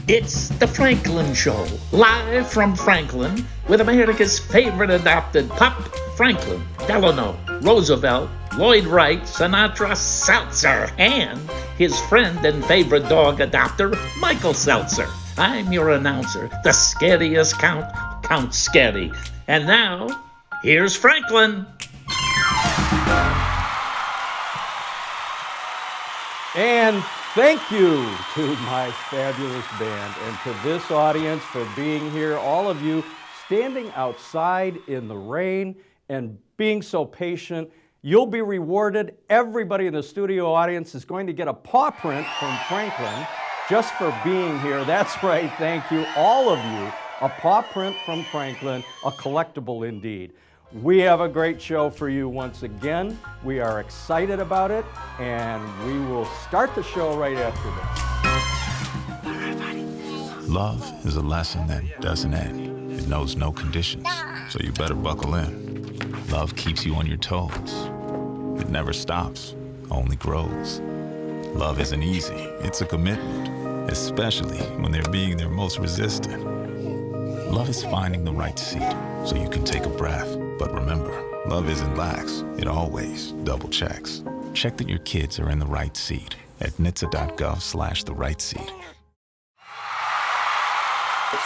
It's The Franklin Show, live from Franklin, with America's favorite adopted pup, Franklin Delano Roosevelt Lloyd Wright Sinatra Seltzer, and his friend and favorite dog adopter, Michael Seltzer. I'm your announcer, the scariest Count Scary. And now, here's Franklin. And thank you to my fabulous band and to this audience for being here, all of you standing outside in the rain and being so patient. You'll be rewarded. Everybody in the studio audience is going to get a paw print from Franklin just for being here. That's right, thank you, all of you. A paw print from Franklin, a collectible indeed. We have a great show for you once again. We are excited about it, and we will start the show right after this. Love is a lesson that doesn't end. It knows no conditions, so you better buckle in. Love keeps you on your toes. It never stops, only grows. Love isn't easy, it's a commitment, especially when they're being their most resistant. Love is finding the right seat so you can take a breath. But remember, love isn't lax. It always double checks. Check that your kids are in the right seat at nhtsa.gov/the right seat.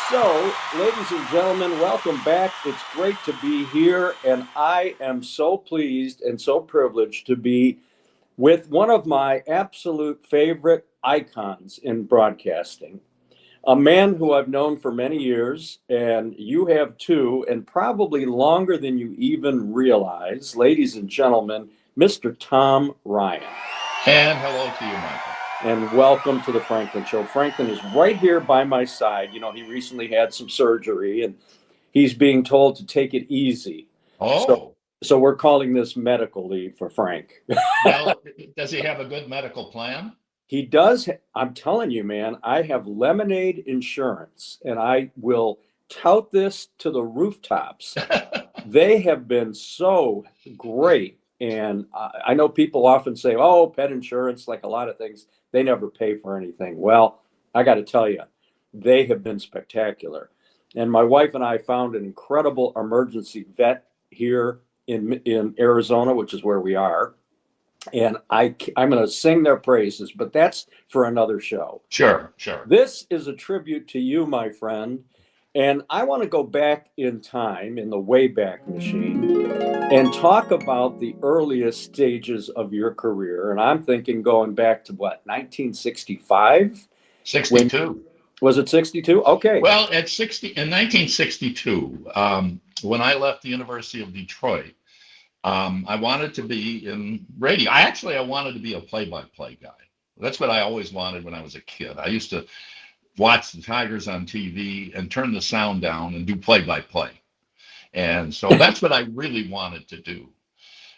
So, ladies and gentlemen, welcome back. It's great to be here, and I am so pleased and so privileged to be with one of my absolute favorite icons in broadcasting. A man who I've known for many years, and you have too, and probably longer than you even realize. Ladies and gentlemen, Mr. Tom Ryan. And hello to you, Michael. And welcome to the Franklin Show. Franklin is right here by my side. You know, he recently had some surgery, and he's being told to take it easy. Oh. So we're calling this medical leave for Frank. Well, does he have a good medical plan? He does. I'm telling you, man, I have Lemonade Insurance, and I will tout this to the rooftops. They have been so great. And I know people often say, oh, pet insurance, like a lot of things, they never pay for anything. Well, I got to tell you, they have been spectacular. And my wife and I found an incredible emergency vet here in Arizona, which is where we are. And I'm going to sing their praises, but that's for another show. Sure. This is a tribute to you, my friend. And I want to go back in time, in the Wayback Machine, and talk about the earliest stages of your career. And I'm thinking going back to what, 1965? 62. Was it 62? Okay. Well, in 1962, when I left the University of Detroit, I wanted to be in radio. I wanted to be a play-by-play guy. That's what I always wanted when I was a kid. I used to watch the Tigers on TV and turn the sound down and do play-by-play. And so that's what I really wanted to do.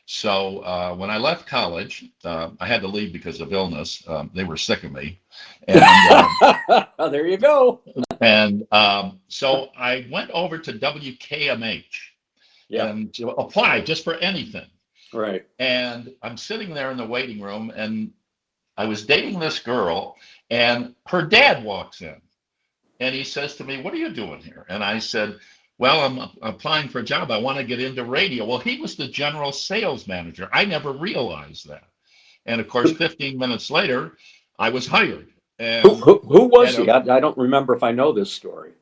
So when I left college, I had to leave because of illness. They were sick of me. And there you go. And so I went over to WKMH. Yeah. And to apply just for anything. Right. And I'm sitting there in the waiting room, and I was dating this girl, and her dad walks in, and he says to me, "What are you doing here?" And I said, "Well, I'm applying for a job. I want to get into radio." Well, he was the general sales manager. I never realized that. And of course, 15 minutes later, I was hired. And who was he? I don't remember if I know this story.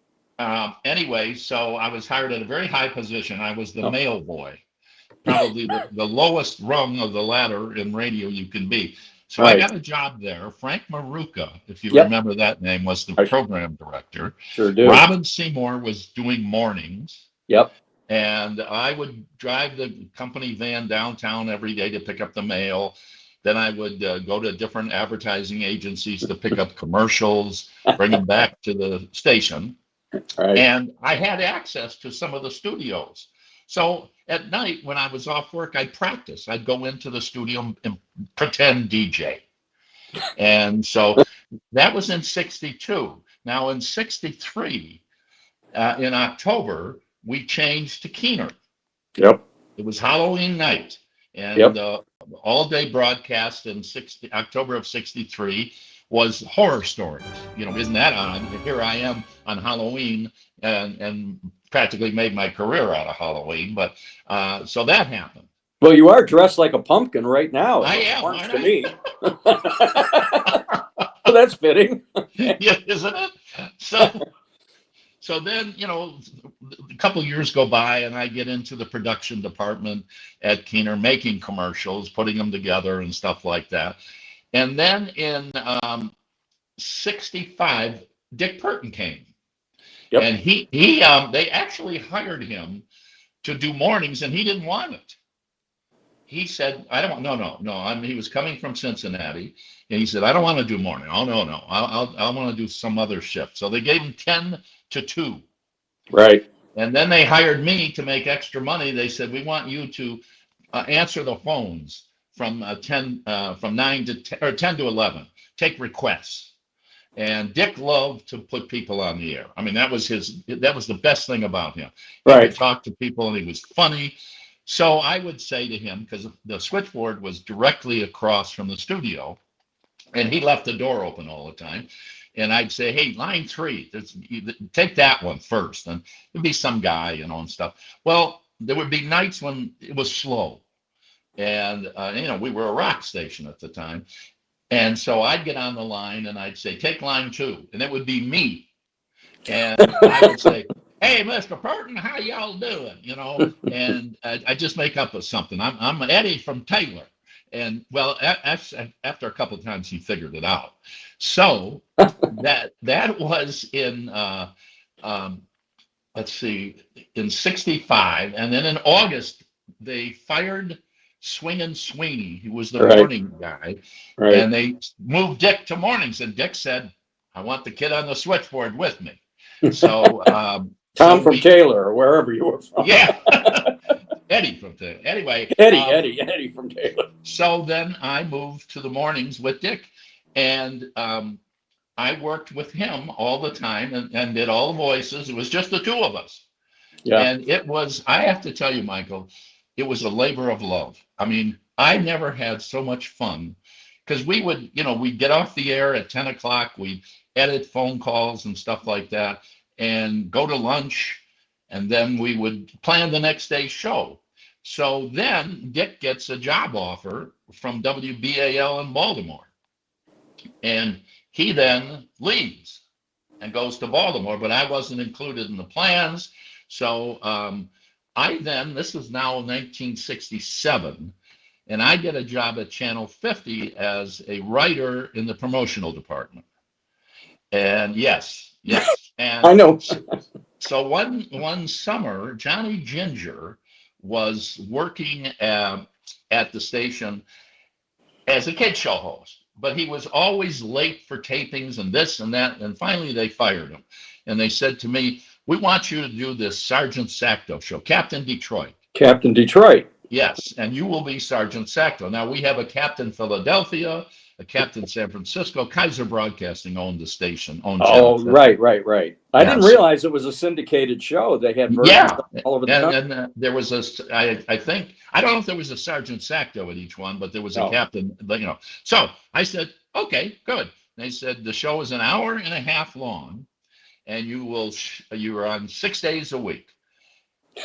Anyway, so I was hired at a very high position. I was the mail boy, probably the lowest rung of the ladder in radio you can be. So right. I got a job there. Frank Maruca, if you remember that name, was the program director. Sure do. Robin Seymour was doing mornings. Yep. And I would drive the company van downtown every day to pick up the mail. Then I would go to different advertising agencies to pick up commercials, bring them back to the station. Right. And I had access to some of the studios. So at night when I was off work, I'd practice. I'd go into the studio and pretend DJ. And so that was in 62. Now in 63, in October, we changed to Keener. Yep. It was Halloween night. And all-day broadcast in October of 63. was horror stories. Isn't that on? Here I am on Halloween and practically made my career out of Halloween. But so that happened. Well, you are dressed like a pumpkin right now. I It am, looks aren't to I? me. Well, that's fitting. Yeah, isn't it? So then, a couple of years go by and I get into the production department at Keener, making commercials, putting them together and stuff like that. And then in 65, Dick Burton came. Yep. And they actually hired him to do mornings, and he didn't want it. He said, I don't want, no. He was coming from Cincinnati, and he said, I don't want to do morning. Oh, no. I want to do some other shift. So they gave him 10 to 2. Right. And then they hired me to make extra money. They said, we want you to answer the phones from 9 to 10, or 10 to 11, take requests. And Dick loved to put people on the air. I mean, that was the best thing about him. He Right. could talk to people and he was funny. So I would say to him, because the switchboard was directly across from the studio, and he left the door open all the time. And I'd say, hey, line 3, take that one first. And it'd be some guy, and stuff. Well, there would be nights when it was slow. And, we were a rock station at the time. And so I'd get on the line and I'd say, take line 2. And it would be me. And I would say, hey, Mr. Burton, how y'all doing? And I just make up with something. I'm Eddie from Taylor. And well, after a couple of times, he figured it out. So that was in, let's see, in 65. And then in August, they fired Swingin' Sweeney, who was the Right. morning guy. Right. And they moved Dick to mornings. And Dick said, I want the kid on the switchboard with me. So Tom from Taylor, or wherever you were from. Yeah. Eddie from Taylor. Anyway. Eddie from Taylor. So then I moved to the mornings with Dick. And I worked with him all the time and did all the voices. It was just the two of us. Yeah. And it was, I have to tell you, Michael, it was a labor of love. I mean, I never had so much fun because we would, we'd get off the air at 10 o'clock. We'd edit phone calls and stuff like that and go to lunch. And then we would plan the next day's show. So then Dick gets a job offer from WBAL in Baltimore. And he then leaves and goes to Baltimore, but I wasn't included in the plans. So this is now 1967, and I get a job at Channel 50 as a writer in the promotional department. And yes. And I know. So one summer, Johnny Ginger was working at the station as a kid show host, but he was always late for tapings and this and that. And finally, they fired him. And they said to me, we want you to do this Sergeant Sacto show, Captain Detroit. Captain Detroit. Yes, and you will be Sergeant Sacto. Now, we have a Captain Philadelphia, a Captain San Francisco. Kaiser Broadcasting owned the station. Oh, right. I didn't realize it was a syndicated show. They had versions all over the country. And there was I think, I don't know if there was a Sergeant Sacto at each one, but there was a captain, So I said, okay, good. They said the show is an hour and a half long, and you are on 6 days a week.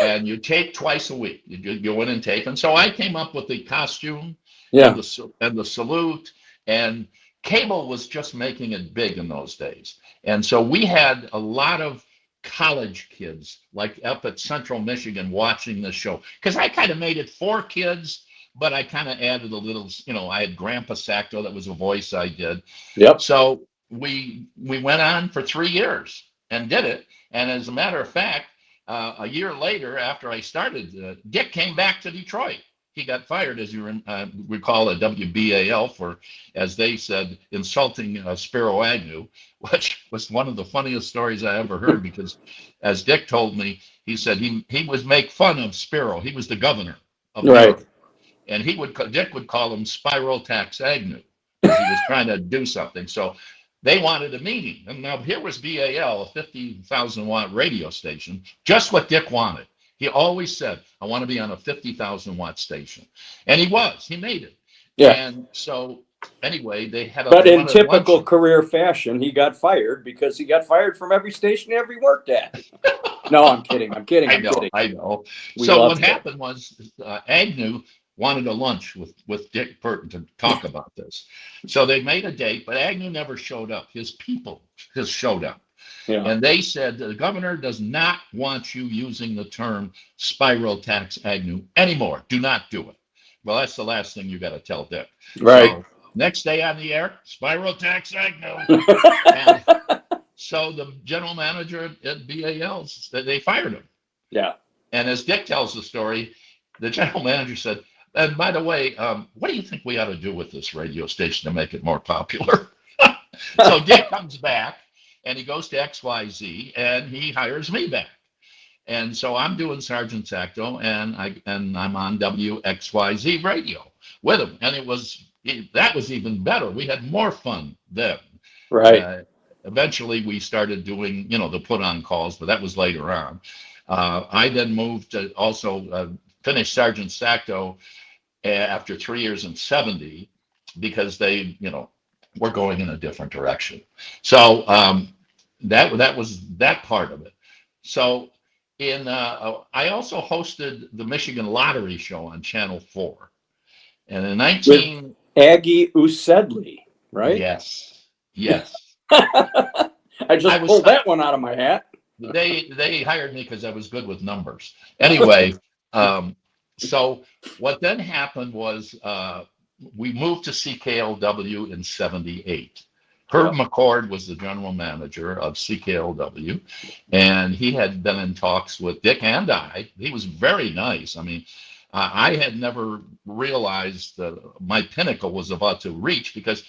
And you tape twice a week. You go in and tape. And so I came up with the costume and the salute. And cable was just making it big in those days. And so we had a lot of college kids, like up at Central Michigan, watching the show. Because I kind of made it for kids, but I kind of added a little, I had Grandpa Sacto, that was a voice I did. Yep. So we went on for 3 years and did it. And as a matter of fact, a year later, after I started, Dick came back to Detroit. He got fired, as you recall, at WBAL for, as they said, insulting Spiro Agnew, which was one of the funniest stories I ever heard, because as Dick told me, he said he would make fun of Spiro. He was the governor of New York. And Dick would call him Spiral Tax Agnew, because he was trying to do something. So they wanted a meeting. And now here was BAL, a 50,000 watt radio station, just what Dick wanted. He always said, I want to be on a 50,000 watt station. And he made it. Yeah. And so anyway, they had But in one of typical luncheon. career fashion, he got fired because he got fired from every station he ever worked at. No, I'm kidding. I'm kidding. I'm kidding. I know. We So love what Dick. happened was Agnew wanted a lunch with Dick Burton to talk about this. So they made a date, but Agnew never showed up. His people just showed up. Yeah. And they said the governor does not want you using the term spiral tax Agnew anymore. Do not do it. Well, that's the last thing you got to tell Dick. Right. So next day on the air, spiral tax Agnew. And so the general manager at BAL, they fired him. Yeah. And as Dick tells the story, the general manager said, and by the way, what do you think we ought to do with this radio station to make it more popular? So Dick comes back and he goes to XYZ and he hires me back. And so I'm doing Sergeant Sacto and I'm on WXYZ radio with him. And that was even better. We had more fun then. Right. Eventually we started doing, the put on calls, but that was later on. I then moved to also finish Sergeant Sacto after 3 years in 70 because they, were going in a different direction. So that was that part of it. So I also hosted the Michigan Lottery Show on Channel 4. And in With Aggie Usedley, right? Yes. I just pulled that one out of my hat. They hired me because I was good with numbers. Anyway, so what then happened was we moved to CKLW in 78. Herb McCord was the general manager of CKLW, and he had been in talks with Dick and I. He was very nice. I mean, I had never realized that my pinnacle was about to reach because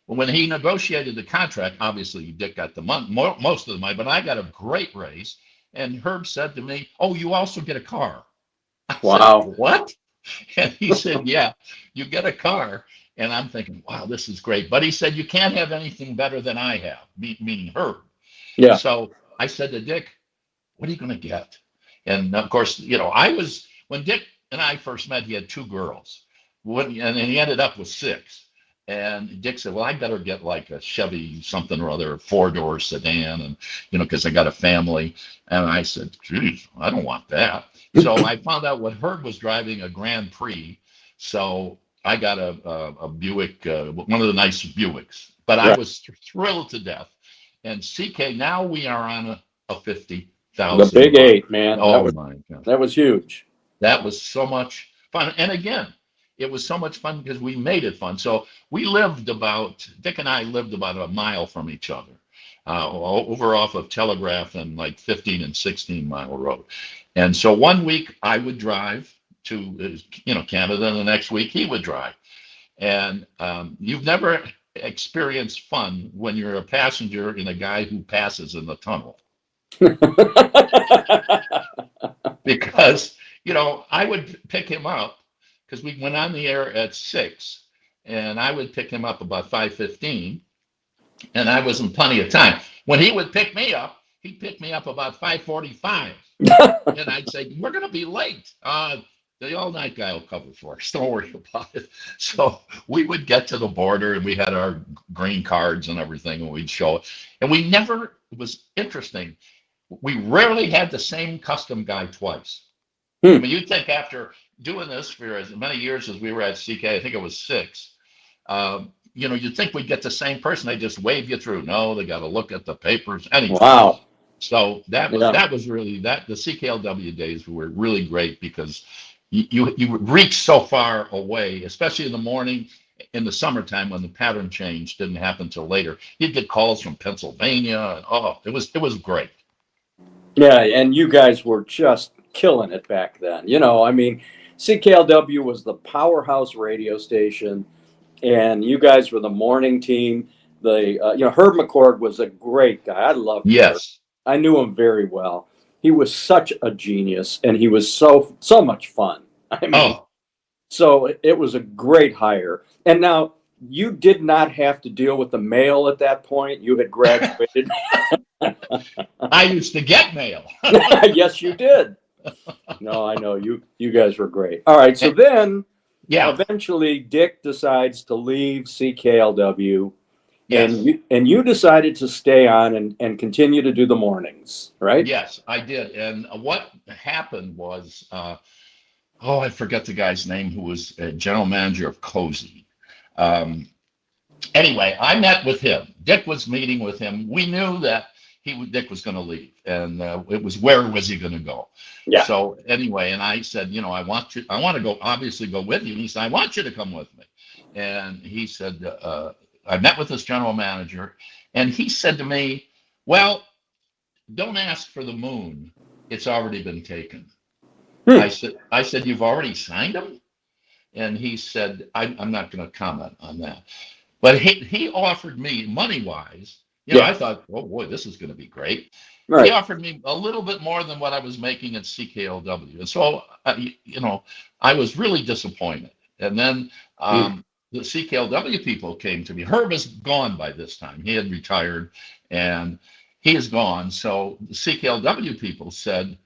when he negotiated the contract, obviously Dick got the money, most of the money, but I got a great raise. And Herb said to me, "Oh, you also get a car." I said, "What?" And he said, "Yeah, you get a car." And I'm thinking, wow, this is great. But he said, "You can't have anything better than I have," meaning Herb. Yeah. So I said to Dick, "What are you going to get?" And of course, when Dick and I first met, he had 2 girls. And he ended up with 6. And Dick said, "Well, I better get like a Chevy something or other, 4-door sedan, and because I got a family." And I said, "Geez, I don't want that." So I found out what Herb was driving, a Grand Prix. So I got a Buick, one of the nice Buicks. But I was thrilled to death. And CK, now we are on a 50,000. The Big 8, man. Oh my God, that was huge. That was so much fun. And again, it was so much fun because we made it fun. So Dick and I lived about a mile from each other, over off of Telegraph and like 15 and 16 Mile Road. And so one week I would drive to, Canada, and the next week he would drive. And you've never experienced fun when you're a passenger in a guy who passes in the tunnel. Because, I would pick him up because we went on the air at 6 and I would pick him up about 5:15 and I was in plenty of time. When he would pick me up, he'd pick me up about 5:45 and I'd say, "We're going to be late. The all-night guy will cover for us. Don't worry about it." So we would get to the border and we had our green cards and everything and we'd show it. And it was interesting. We rarely had the same custom guy twice. I mean, you'd think after doing this for as many years as we were at CK, I think it was 6, you'd think we'd get the same person. They just wave you through. No, they got to look at the papers. Anyway. Wow. So that was really the CKLW days were really great because you reach so far away, especially in the morning. In the summertime when the pattern change didn't happen till later, you'd get calls from Pennsylvania. And, it was great. Yeah, and you guys were just killing it back then. I mean, CKLW was the powerhouse radio station, and you guys were the morning team. Herb McCord was a great guy. I loved him. Yes. I knew him very well. He was such a genius, and he was so much fun. I mean, so it was a great hire. And now you did not have to deal with the mail at that point. You had graduated. I used to get mail. Yes, you did. No, I know you guys were great. All right, so then Yeah. eventually Dick decides to leave CKLW, Yes. and you decided to stay on and continue to do the mornings, right? Yes, I did. And what happened was, oh, I forget the guy's name who was a general manager of Cozy. Um, anyway, I met with him. Dick was meeting with him. We knew that Dick was going to leave, and it was where was he going to go? Yeah. So anyway, and I said, you know, I want to go, obviously go with you. And he said, I want you to come with me. And he said, I met with this general manager, and he said to me, well, don't ask for the moon. It's already been taken. Hmm. I said, you've already signed him? And he said, I'm not going to comment on that. But he offered me money wise. You know, Yeah. I thought, oh boy, this is going to be great. He Right. offered me a little bit more than what I was making at CKLW. And so, you know, I was really disappointed. And then Hmm. the CKLW people came to me. Herb is gone by this time. He had retired and he is gone. So the CKLW people said,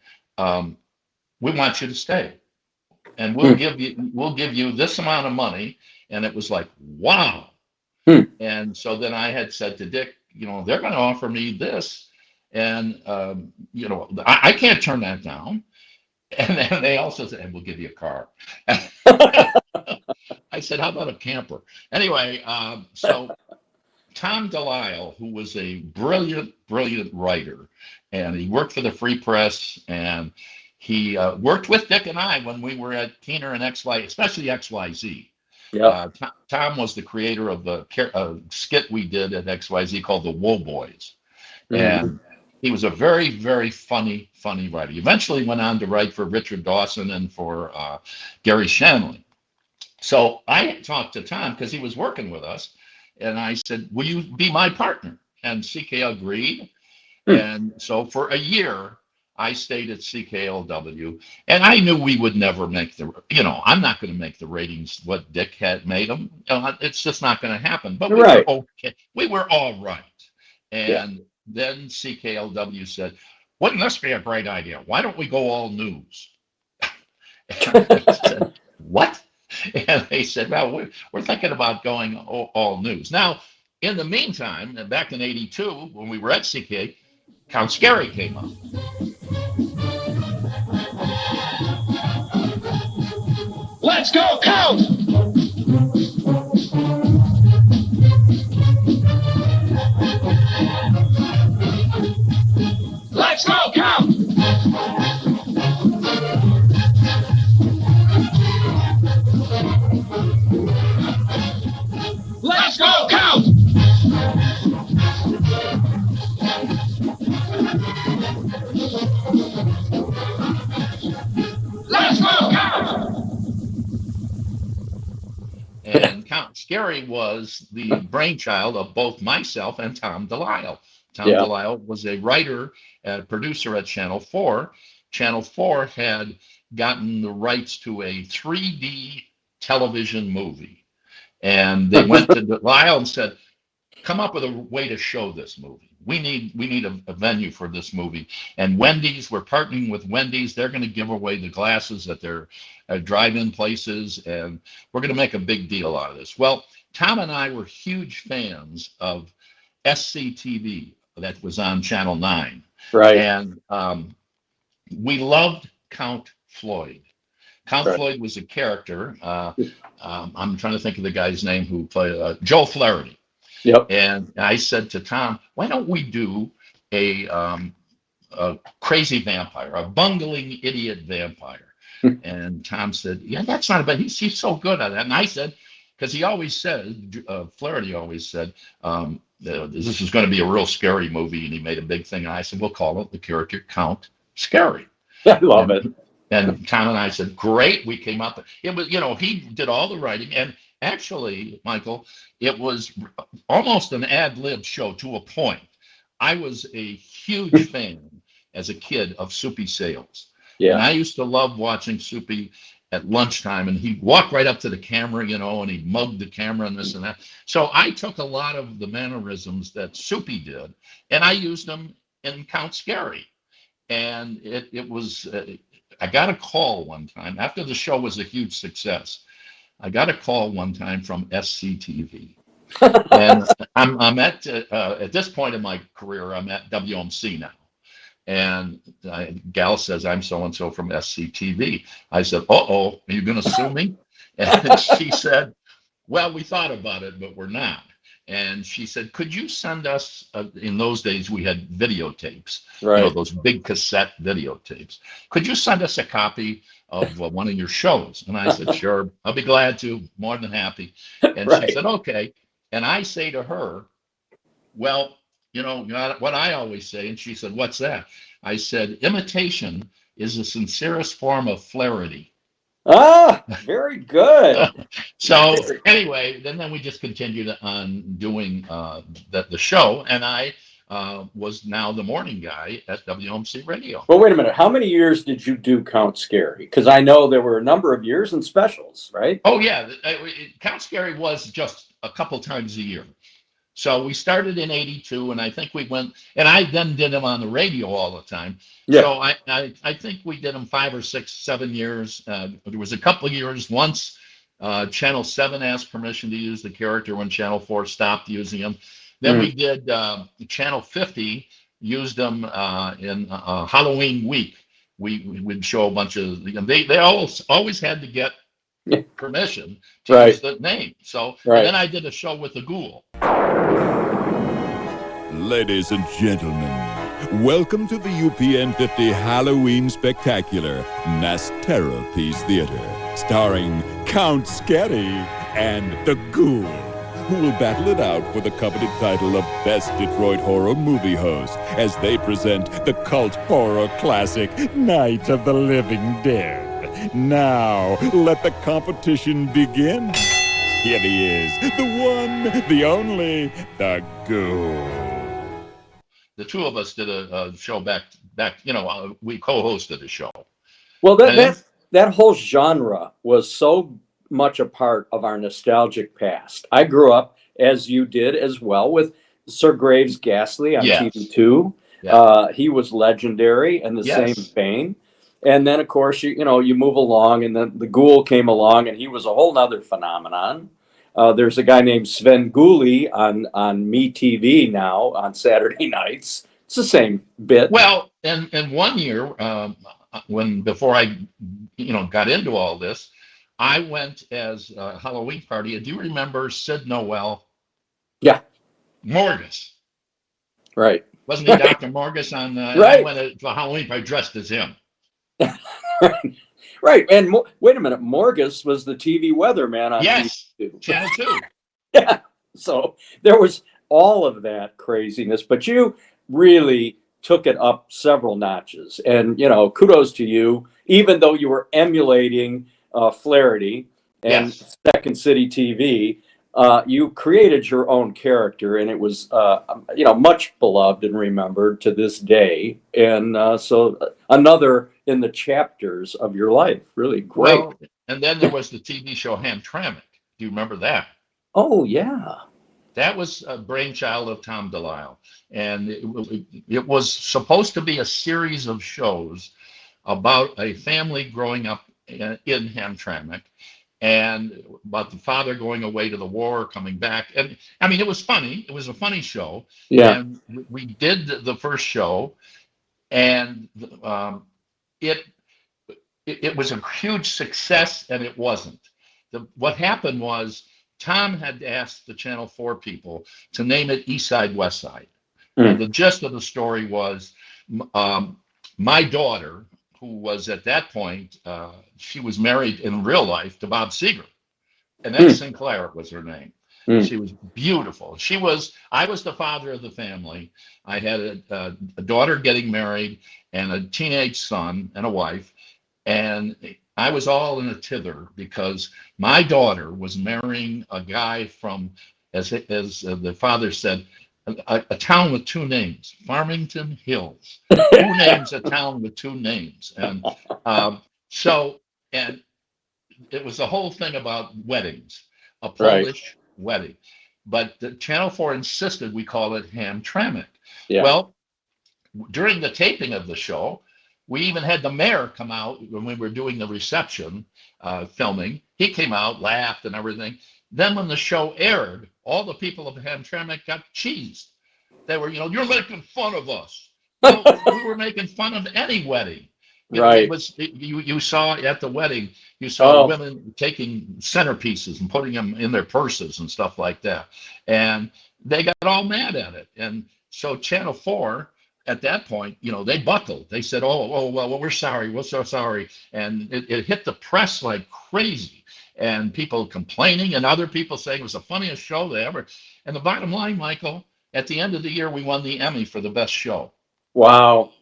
we want you to stay and Hmm. we'll give you this amount of money. And it was like, wow. Hmm. And so then I had said to Dick, you know, they're going to offer me this. And, you know, I can't turn that down. And then they also said, and we'll give you a car. I said, how about a camper? Anyway, so Tom Delisle, who was a brilliant, brilliant writer, and he worked for the Free Press, and he worked with Dick and I when we were at Keener and XY, especially XYZ. Yep. Tom was the creator of the skit we did at XYZ called the Wool Boys. Mhm. And he was a very, very funny, funny writer. He eventually went on to write for Richard Dawson and for Gary Shanley. So I talked to Tom because he was working with us. And I said, will you be my partner? And CK agreed. Hmm. And so for a year, I stayed at CKLW, and I knew we would never make you know, I'm not going to make the ratings what Dick had made them. You know, it's just not going to happen. But we were Right. okay. We were all right. Yeah. And then CKLW said, wouldn't this be a great idea? Why don't we go all news? And I said, what? And they said, well, we're thinking about going all news. Now, in the meantime, back in 82, when we were at CK, Count Scary came up. Let's go, Count! Let's go, Count! Let's go, Count! Let's go, Count! And Count Scary was the brainchild of both myself and Tom Delisle. Tom Yeah. Delisle was a writer and producer at Channel 4. Channel 4 had gotten the rights to a 3D television movie. And they went to Delisle and said, come up with a way to show this movie. We need a venue for this movie. And Wendy's, we're partnering with Wendy's. They're going to give away the glasses at their drive-in places, and we're going to make a big deal out of this. Well, Tom and I were huge fans of SCTV that was on Channel 9, Right. and we loved Count Floyd. Count Right. Floyd was a character. I'm trying to think of the guy's name who played Joe Flaherty. Yep. And I said to Tom, why don't we do a crazy vampire, a bungling idiot vampire? And Tom said, yeah, that's not a bad, he's so good at that. And I said, because he always said, Flaherty always said, this is going to be a real scary movie. And he made a big thing. And I said, we'll call it the character Count Scary. I love it. And Tom and I said, great. We came up. It was, you know, he did all the writing. And actually, Michael, it was almost an ad lib show to a point. I was a huge fan as a kid of Soupy Sales. And Yeah. I used to love watching Soupy at lunchtime. And he'd walk right up to the camera, you know, and he'd mug the camera and this and that. So I took a lot of the mannerisms that Soupy did, and I used them in Count Scary. And it was, I got a call one time after the show was a huge success. I got a call one time from SCTV. And I'm at this point in my career, I'm at WMC now. And gal says, I'm so-and-so from SCTV. I said, uh-oh, are you going to sue me? And she said, well, we thought about it, but we're not. And she said, could you send us, in those days we had videotapes, Right. those big cassette videotapes. Could you send us a copy of one of your shows? And I said, sure, I'll be glad to, more than happy. And she Right. said, okay. And I say to her, well, what I always say, and she said, what's that? I said, imitation is the sincerest form of flarity. Ah, very good. So anyway, then we just continued on doing the show, and I was now the morning guy at WMC Radio. Well, wait a minute. How many years did you do Count Scary? Because I know there were a number of years and specials, right? Oh yeah, Count Scary was just a couple times a year. So we started in '82, and I think we went, and I then did them on the radio all the time. Yeah. So I think we did them 5 or 6, 7 years. There was a couple of years. Once Channel 7 asked permission to use the character when Channel 4 stopped using them. Then we did Channel 50 used them in Halloween week. We would show a bunch of, they always had to get permission to use the name. So and then I did a show with the Ghoul. Ladies and gentlemen, welcome to the UPN 50 Halloween Spectacular Mass Terror Piece Theater, starring Count Scary and the Ghoul, who will battle it out for the coveted title of Best Detroit Horror Movie Host as they present the cult horror classic Night of the Living Dead. Now, let the competition begin. Here he is, the one, the only, the Ghoul. The two of us did a show back. We co-hosted a show. Well, that whole genre was so much a part of our nostalgic past. I grew up, as you did as well, with Sir Graves Ghastly on TV2. Yeah. He was legendary in the same vein. And then, of course, you move along, and then the Ghoul came along, and he was a whole nother phenomenon. There's a guy named Sven Gulli on MeTV now on Saturday nights. It's the same bit. Well, and 1 year, before I, got into all this, I went as a Halloween party. Do you remember Sid Noel? Yeah. Morgus. Right. Wasn't he Dr. Morgus on? Right. I went to a Halloween party dressed as him. Right. And wait a minute, Morgus was the TV weatherman on TV2. Channel 2. Yeah. So there was all of that craziness, but you really took it up several notches. And, kudos to you, even though you were emulating Flaherty and Second City TV, you created your own character, and it was, much beloved and remembered to this day. And so another in the chapters of your life. Really great. Well, and then there was the TV show Hamtramck. Do you remember that? Oh, yeah. That was a brainchild of Tom DeLisle. And it was supposed to be a series of shows about a family growing up in Hamtramck, and about the father going away to the war, coming back. And I mean, it was funny. It was a funny show. Yeah. And we did the first show, and it was a huge success, and it wasn't. What happened was Tom had asked the Channel 4 people to name it East Side, West Side. And the gist of the story was my daughter, who was at that point, she was married in real life to Bob Seger. Annette Sinclair was her name. She was beautiful. I was the father of the family. I had a daughter getting married and a teenage son and a wife. And I was all in a tither because my daughter was marrying a guy from, as the father said, a town with two names, Farmington Hills. Two names, a town with two names. And and it was the whole thing about weddings, a Polish wedding. But the Channel 4 insisted we call it Hamtramck. Yeah. Well, during the taping of the show, We even had the mayor come out when we were doing the reception filming. He came out, laughed, and everything. Then when the show aired, all the people of Hamtramck got cheesed. They were, you're making fun of us. Well, we were making fun of any wedding. It Right. was you saw at the wedding, you saw Oh, women taking centerpieces and putting them in their purses and stuff like that, and they got all mad at it. And so Channel 4 at that point, they buckled. They said, "Oh, well, we're sorry. We're so sorry." And it hit the press like crazy, and people complaining, and other people saying it was the funniest show they ever. And the bottom line, Michael, at the end of the year, we won the Emmy for the best show. wow.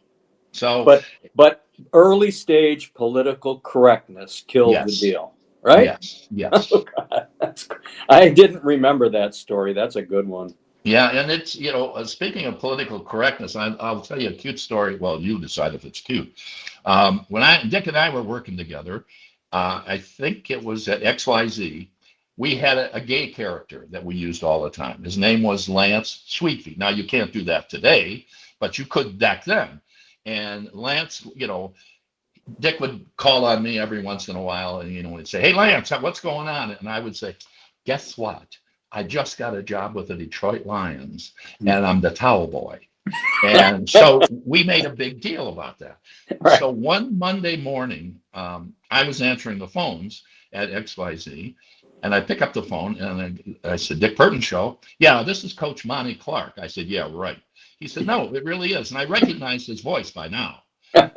So But early stage political correctness killed the yes, deal, right? yes. Oh, God. I didn't remember that story. That's a good one. Yeah, and it's, speaking of political correctness, I'll tell you a cute story. Well, you decide if it's cute. When Dick and I were working together, I think it was at XYZ, we had a gay character that we used all the time. His name was Lance Sweetfeet. Now, you can't do that today, but you could back then. And Lance, Dick would call on me every once in a while and, he'd say, "Hey, Lance, what's going on?" And I would say, "Guess what? I just got a job with the Detroit Lions and I'm the towel boy." And so we made a big deal about that. Right. So one Monday morning, I was answering the phones at XYZ, and I pick up the phone and I said, "Dick Burton show." "Yeah, this is Coach Monty Clark." I said, "Yeah, right." He said, "No, it really is." And I recognized his voice by now.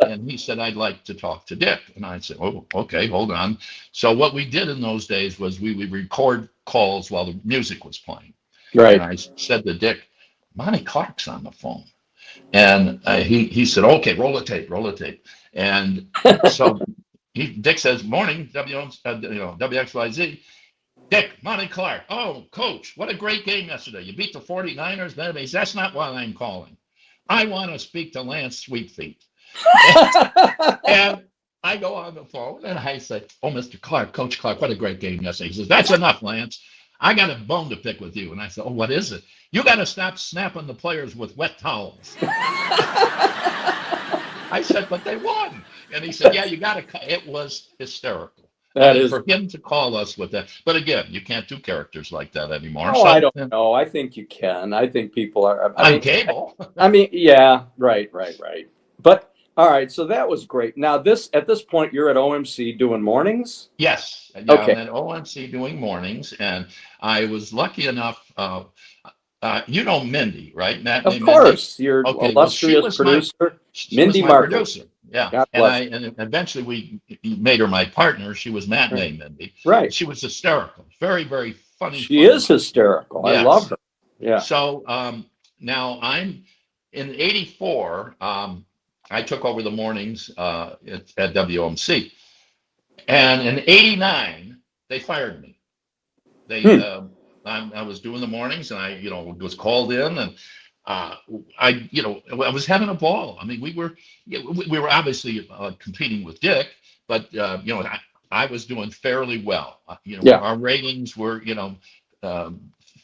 And he said, "I'd like to talk to Dick." And I said, "Oh, okay, hold on." So what we did in those days was we would record calls while the music was playing. And Right. I said to Dick, "Monty Clark's on the phone." And he said, "Okay, roll the tape, roll the tape." And so Dick says, "Morning, WXYZ. Dick, Monty Clark. Oh, Coach, what a great game yesterday. You beat the 49ers. That's not why I'm calling. I want to speak to Lance Sweetfeet." And I go on the phone and I say, "Oh, Mr. Clark, Coach Clark, what a great game yesterday." He says, "That's enough, Lance. I got a bone to pick with you." And I said, "Oh, what is it?" "You got to stop snapping the players with wet towels." I said, "But they won." And he said, "Yeah, you got to." It was hysterical. That is. For him to call us with that. But again, you can't do characters like that anymore. Oh, So I don't know. I think you can. I think people are. I on mean, cable. yeah, right. But all right, so that was great. Now, at this point, you're at OMC doing mornings. Yes. Yeah, Okay. I'm at ONC doing mornings. And I was lucky enough. Mindy, right? Matt Of named Mindy. course, your Okay. Well, illustrious producer, she was Mindy my Markle. producer. Yeah. God And bless her. and eventually we made her my partner. She was Matt named Mindy. Right. She was hysterical. Very, very funny. She is hysterical. I Yes. love her. Yeah. So now I'm in '84. I took over the mornings at WMC, and in '89 they fired me. I was doing the mornings, and I was called in, and I was having a ball. I mean, we were obviously competing with Dick, but I was doing fairly well. Yeah. Our ratings were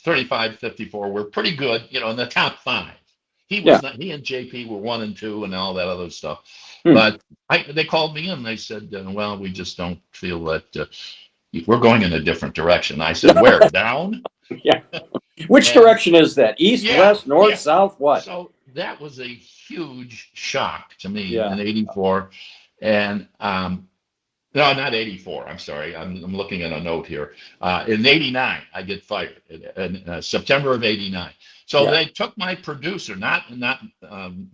35, 54 were pretty good, in the top 5. He was not, he and JP were 1 and 2 and all that other stuff. But they called me in. They said, "Well, we just don't feel that we're going in a different direction." I said, "Where? Down?" Yeah. Which direction is that? East, west, north, south, what? So that was a huge shock to me Yeah. in '84. And no, not '84. I'm sorry. I'm looking at a note here. In '89, I get fired in September of '89. So they took my producer, not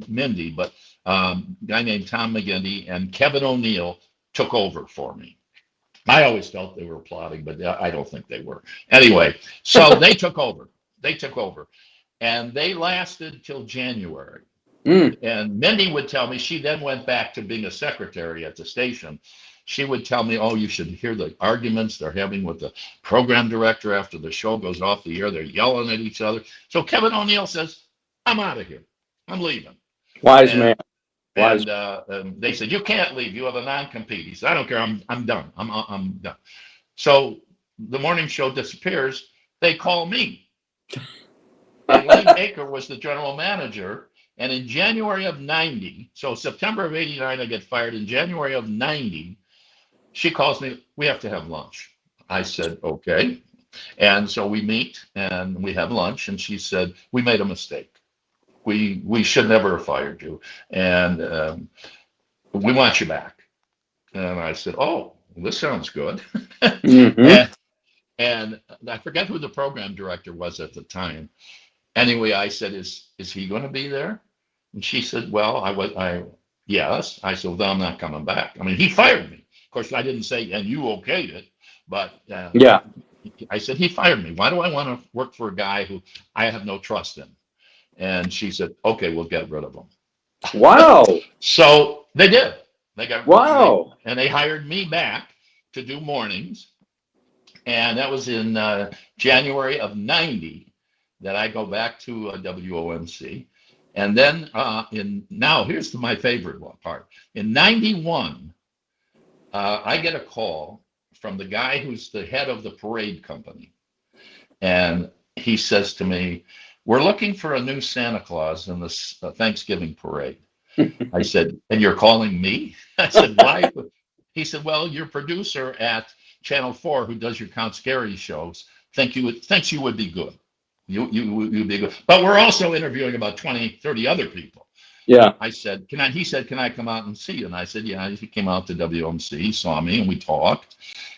Mindy, but a guy named Tom McGinty, and Kevin O'Neill took over for me. I always felt they were plotting, but I don't think they were. Anyway, so they took over. And they lasted till January. And Mindy would tell me, she then went back to being a secretary at the station. She would tell me, "Oh, you should hear the arguments they're having with the program director after the show goes off the air. They're yelling at each other." So Kevin O'Neill says, "I'm out of here. I'm leaving." Wise man. And they said, "You can't leave. You have a non-compete." He said, "I don't care. I'm done. I'm done." So the morning show disappears. They call me. And Lee Baker was the general manager. And in January of 90, so September of 89, I get fired. In January of 90, she calls me, we have to have lunch. I said, okay. And so we meet and we have lunch. And she said, we made a mistake. We should never have fired you. And we want you back. And I said, oh, this sounds good. Mm-hmm. and I forget who the program director was at the time. Anyway, I said, is he going to be there? And she said, well, yes. I said, well, I'm not coming back. I mean, he fired me. Of course, I didn't say, and you okayed it, but Yeah. I said, he fired me. Why do I want to work for a guy who I have no trust in? And she said, okay, we'll get rid of him. Wow. So they did. They got Wow. and they hired me back to do mornings. And that was in January of 90 that I go back to WOMC. And then now here's my favorite part. In 91, I get a call from the guy who's the head of the parade company. And he says to me, we're looking for a new Santa Claus in this Thanksgiving parade. I said, and you're calling me? I said, why? He said, well, your producer at Channel 4, who does your Count Scary shows, thinks you would be good. You'd be good. But we're also interviewing about 20, 30 other people. Yeah. I said, he said, can I come out and see you? And I said, yeah. He came out to WMC, he saw me, and we talked.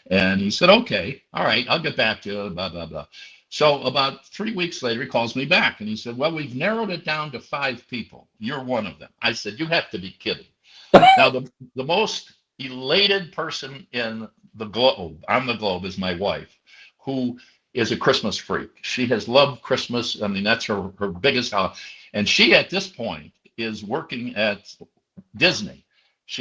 And he said, okay, all right, I'll get back to you, blah, blah, blah. So about 3 weeks later, he calls me back and he said, well, we've narrowed it down to 5 people. You're one of them. I said, you have to be kidding. Now, the most elated person in the globe, on the globe, is my wife, who is a Christmas freak. She has loved Christmas. I mean, that's her biggest house. And she, at this point, is working at Disney.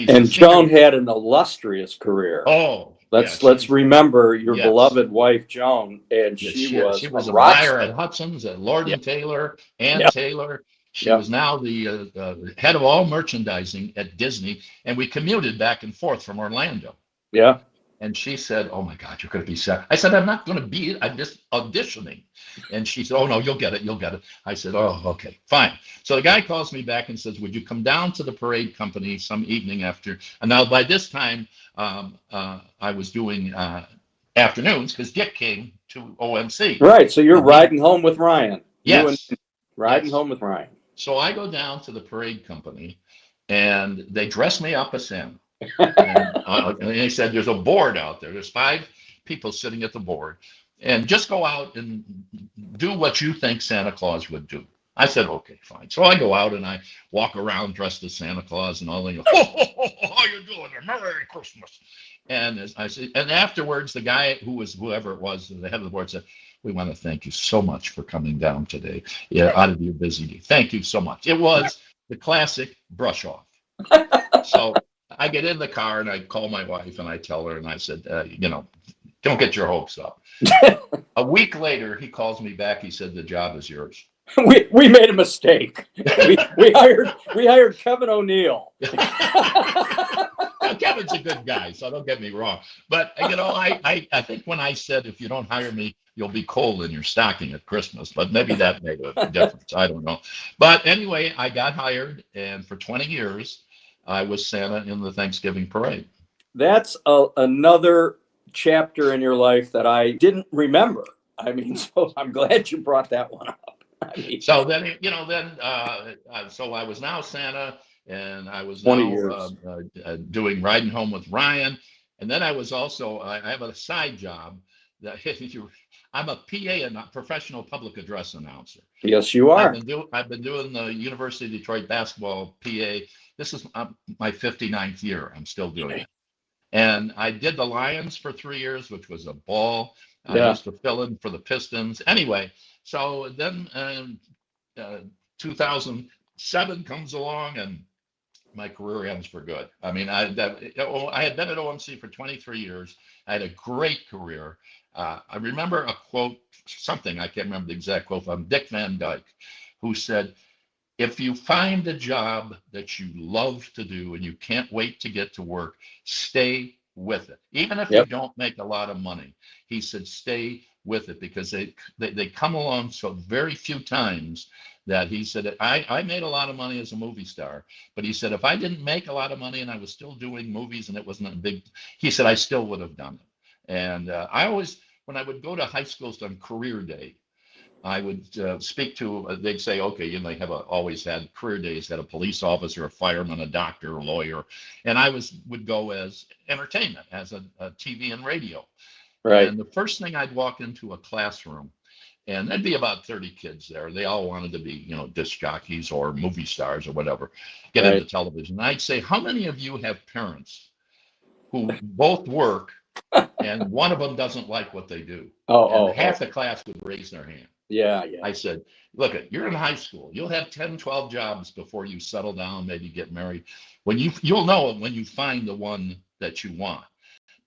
And Joan had an illustrious career. Oh, let's remember your yes. beloved wife, Joan, and she was a buyer at Hudson's, at Lord and Taylor, and Taylor. She was now the head of all merchandising at Disney, and we commuted back and forth from Orlando. Yeah. And she said, oh my God, you're going to be sad. I said, I'm not going to be, I'm just auditioning. And she said, oh no, you'll get it. I said, oh, okay, fine. So the guy calls me back and says, would you come down to the parade company some evening after? And now by this time, I was doing afternoons because Dick came to OMC. Right, so you're riding home with Ryan. Yes. Riding home with Ryan. So I go down to the parade company and they dress me up as Santa. And they said, there's a board out there. There's 5 people sitting at the board. And just go out and do what you think Santa Claus would do. I said, okay, fine. So I go out and I walk around dressed as Santa Claus and all. And how you doing? Merry Christmas. And as I said, and afterwards, the guy whoever it was, the head of the board said, we want to thank you so much for coming down today. Yeah, out of your busy day. Thank you so much. It was the classic brush off. So I get in the car and I call my wife and I tell her and I said, don't get your hopes up. A week later, he calls me back. He said, the job is yours. We made a mistake. we hired Kevin O'Neill. Kevin's a good guy, so don't get me wrong. But I think when I said, if you don't hire me, you'll be cold in your stocking at Christmas. But maybe that made a difference. I don't know. But anyway, I got hired, and for 20 years, I was Santa in the Thanksgiving parade. That's another chapter in your life that I didn't remember. I mean, so I'm glad you brought that one up. So then, so I was now Santa, and I was 20 now years. Doing Riding Home with Ryan. And then I was also, I have a side job that I'm a PA and a professional public address announcer. Yes, you are. I've been doing the University of Detroit basketball PA. This is my 59th year. I'm still doing it. And I did the Lions for 3 years, which was a ball. I used to fill in for the Pistons. Anyway, so then 2007 comes along and my career ends for good. I mean, I had been at OMC for 23 years. I had a great career. I remember a quote, something, I can't remember the exact quote, from Dick Van Dyke, who said, if you find a job that you love to do and you can't wait to get to work, stay with it. Even if you don't make a lot of money, he said, stay with it, because they come along so very few times that he said, I made a lot of money as a movie star, but he said, if I didn't make a lot of money and I was still doing movies and it wasn't a big, he said, I still would have done it. And I always, when I would go to high schools on career day, I would speak to, they'd say, okay, you know, they have always had career days, had a police officer, a fireman, a doctor, a lawyer. And I would go as entertainment, as a TV and radio. Right. And the first thing I'd walk into a classroom, and there'd be about 30 kids there. They all wanted to be, you know, disc jockeys or movie stars or whatever, get Right. into television. And I'd say, how many of you have parents who both work and one of them doesn't like what they do? And half the class would raise their hand. Yeah, yeah. I said, look, you're in high school. You'll have 10, 12 jobs before you settle down, maybe get married. You'll know it when you find the one that you want.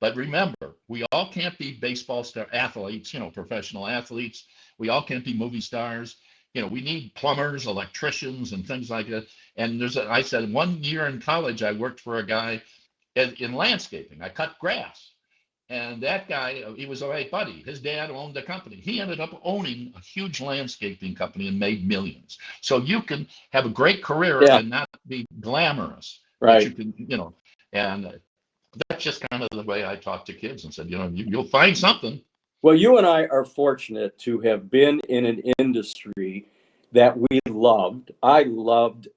But remember, we all can't be baseball star athletes, you know, professional athletes. We all can't be movie stars. You know, we need plumbers, electricians, and things like that. And I said, 1 year in college, I worked for a guy in landscaping. I cut grass. And that guy, he was my buddy. His dad owned the company. He ended up owning a huge landscaping company and made millions. So you can have a great career and not be glamorous. Right. But you can, you know, and that's just kind of the way I talk to kids and said, you know, you'll find something. Well, you and I are fortunate to have been in an industry that we loved. I loved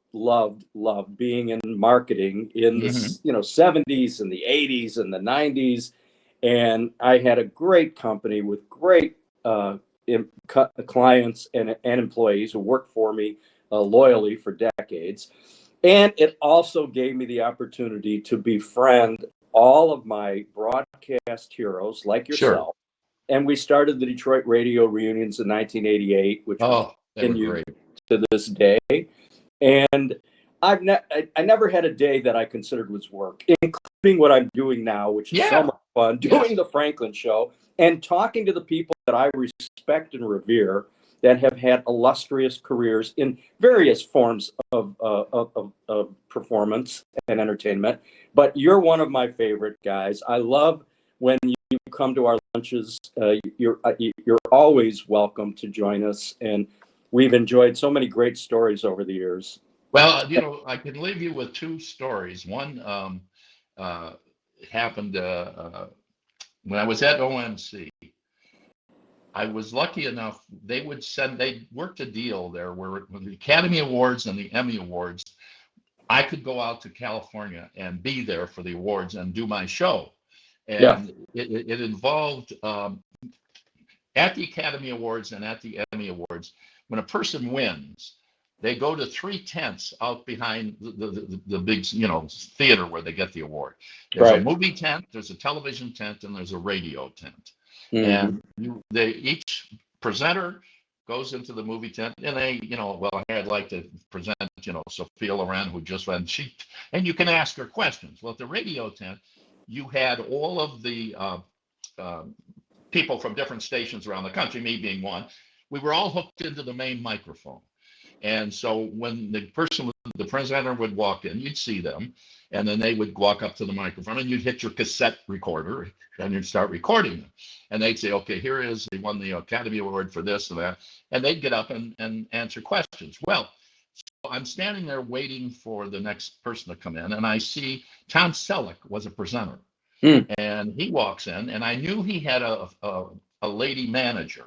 being in marketing in the 70s and the 80s and the 90s. And I had a great company with great clients and employees who worked for me loyally for decades. And it also gave me the opportunity to befriend all of my broadcast heroes like yourself. Sure. And we started the Detroit radio reunions in 1988, which continued to this day. And I never had a day that I considered was work, including what I'm doing now, which is so much fun, doing the Franklin Show and talking to the people that I respect and revere that have had illustrious careers in various forms of performance and entertainment. But you're one of my favorite guys. I love when you come to our lunches. You're always welcome to join us, and we've enjoyed so many great stories over the years. Well, you know, I can leave you with two stories. One happened when I was at ONC. I was lucky enough, they worked a deal there where the Academy Awards and the Emmy Awards, I could go out to California and be there for the awards and do my show. And it involved, at the Academy Awards and at the Emmy Awards, when a person wins, they go to 3 tents out behind the big, you know, theater where they get the award. There's a movie tent, there's a television tent, and there's a radio tent. And each presenter goes into the movie tent, and they, you know, well, I'd like to present, you know, Sophia Loren, who just went, and you can ask her questions. Well, at the radio tent, you had all of the people from different stations around the country, me being one. We were all hooked into the main microphone. And so when the presenter would walk in, you'd see them, and then they would walk up to the microphone, and you'd hit your cassette recorder, and you'd start recording them. And they'd say, okay, here is, they won the Academy Award for this and that. And they'd get up and answer questions. Well, so I'm standing there waiting for the next person to come in, and I see Tom Selleck was a presenter. And he walks in, and I knew he had a lady manager.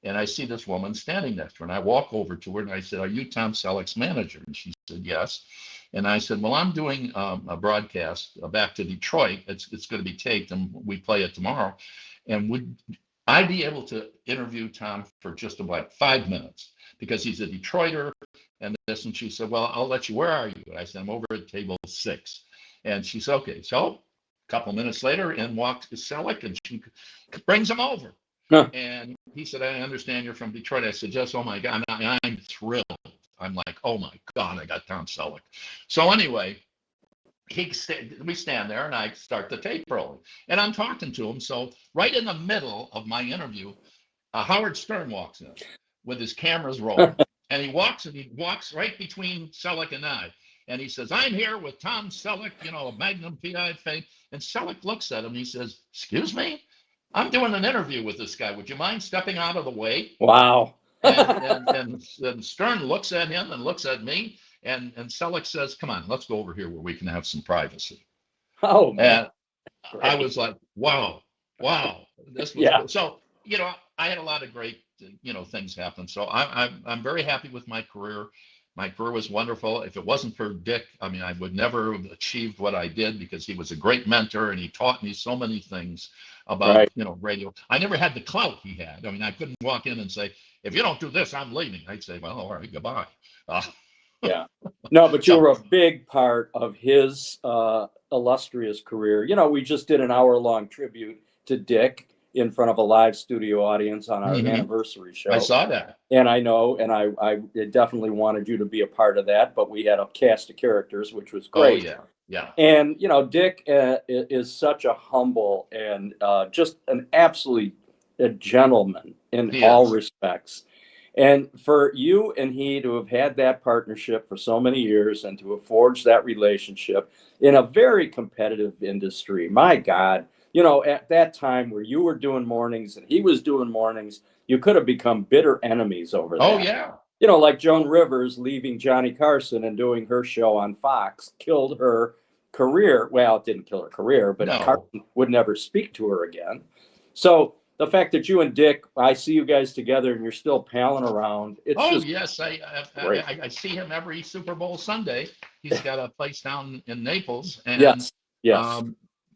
And I see this woman standing next to her, and I walk over to her and I said, "Are you Tom Selleck's manager?" And she said, "Yes." And I said, "Well, I'm doing a broadcast back to Detroit. It's going to be taped, and we play it tomorrow. And would I be able to interview Tom for just about 5 minutes? Because he's a Detroiter and this." And she said, "Well, I'll let you. Where are you?" And I said, "I'm over at table 6. And she said, "Okay." So a couple minutes later, in walks Selleck, and she brings him over. And he said, "I understand you're from Detroit." I said, "Yes." "Oh my God, I'm thrilled." I'm like, "Oh my God, I got Tom Selleck." So anyway, we stand there and I start the tape rolling, and I'm talking to him. So right in the middle of my interview, Howard Stern walks in with his cameras rolling, and he walks right between Selleck and I. And he says, "I'm here with Tom Selleck, you know, Magnum PI fame." And Selleck looks at him. He says, "Excuse me? I'm doing an interview with this guy. Would you mind stepping out of the way?" Wow. And Stern looks at him and looks at me, and Selleck says, "Come on, let's go over here where we can have some privacy." Oh, man. And I was like, wow, this was Yeah. cool. So, I had a lot of great, things happen. So I'm very happy with my career. My career was wonderful. If it wasn't for Dick, I mean, I would never have achieved what I did, because he was a great mentor and he taught me so many things about, Right. radio. I never had the clout he had. I mean, I couldn't walk in and say, "If you don't do this, I'm leaving." I'd say, "Well, all right, goodbye." Yeah. No, but you So- were a big part of his illustrious career. We just did an hour-long tribute to Dick in front of a live studio audience on our Mhm. anniversary show. I saw that. And I know, and I definitely wanted you to be a part of that, but we had a cast of characters, which was great. Oh, yeah. And, Dick is such a humble and just an absolutely a gentleman in He all is. respects. And for you and he to have had that partnership for so many years and to have forged that relationship in a very competitive industry, my God, at that time where you were doing mornings and he was doing mornings, you could have become bitter enemies over that. Oh, yeah. Like Joan Rivers leaving Johnny Carson and doing her show on Fox killed her career. Well, it didn't kill her career, but No. Carson would never speak to her again. So the fact that you and Dick, I see you guys together and you're still palling around. It's Oh, just yes. great. I see him every Super Bowl Sunday. He's got a place down in Naples. And, Yes.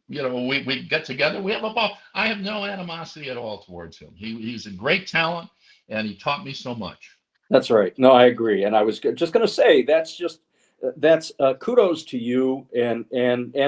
we get together. We have a ball. I have no animosity at all towards him. He's a great talent, and he taught me so much. That's right. No, I agree. And I was just going to say, that's kudos to you and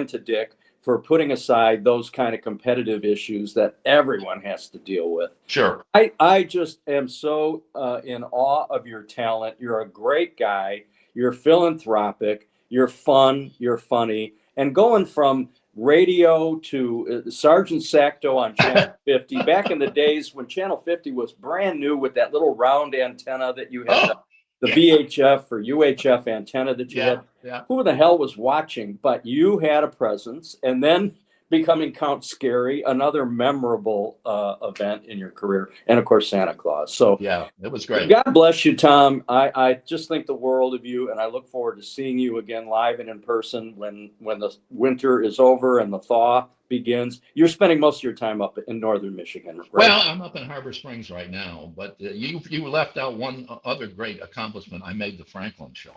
to Dick for putting aside those kind of competitive issues that everyone has to deal with. Sure. I just am so in awe of your talent. You're a great guy. You're philanthropic. You're fun. You're funny. And going from radio to Sergeant Sacto on Channel 50, back in the days when Channel 50 was brand new with that little round antenna that you had, the VHF or UHF antenna that you had. Yeah. Who the hell was watching? But you had a presence, and then becoming Count Scary, another memorable event in your career, and of course Santa Claus. So Yeah, it was great. God bless you, Tom. I just think the world of you, and I look forward to seeing you again live and in person when the winter is over and the thaw begins. You're spending most of your time up in northern Michigan, right? Well, I'm up in Harbor Springs right now, but you left out one other great accomplishment. I made the Franklin show.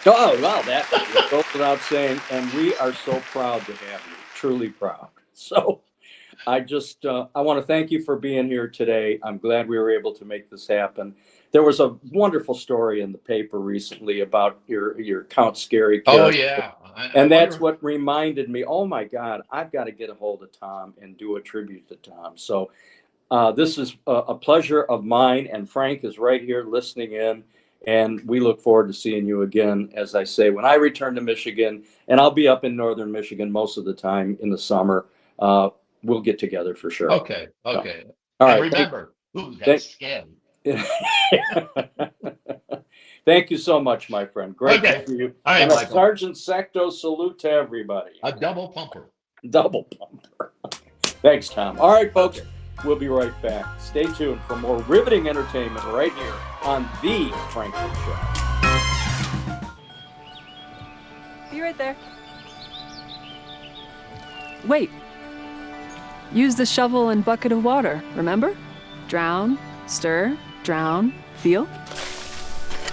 Oh, well, that goes without saying, and we are so proud to have you, truly proud. So I just, I want to thank you for being here today. I'm glad we were able to make this happen. There was a wonderful story in the paper recently about your Count Scary character. Oh, yeah. And that's what reminded me, oh my God, I've got to get a hold of Tom and do a tribute to Tom. So this is a pleasure of mine, and Frank is right here listening in. And we look forward to seeing you again, as I say, when I return to Michigan, and I'll be up in northern Michigan most of the time in the summer. We'll get together for sure. Okay. All And right. remember, that's scary. Thank you so much, my friend. Great Okay. to see you. All right, and a Michael. Sergeant Sacto salute to everybody. A double pumper. Double pumper. Thanks, Tom. All right, folks. We'll be right back. Stay tuned for more riveting entertainment right here on The Franklin Show. Be right there. Wait. Use the shovel and bucket of water, remember? Drown, stir, drown, feel.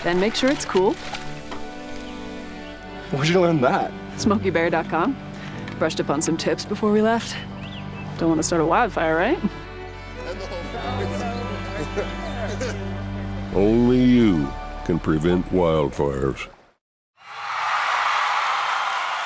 Then make sure it's cool. Where'd you learn that? SmokeyBear.com. Brushed up on some tips before we left. Don't want to start a wildfire, right? Only you can prevent wildfires.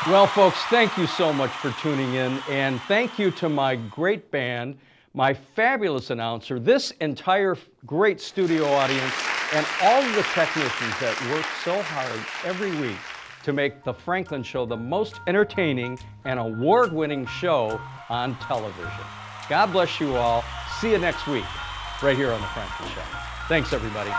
Well, folks, thank you so much for tuning in, and thank you to my great band, my fabulous announcer, this entire great studio audience, and all of the technicians that work so hard every week to make The Franklin Show the most entertaining and award-winning show on television. God bless you all. See you next week, right here on The Franklin Show. Thanks, everybody.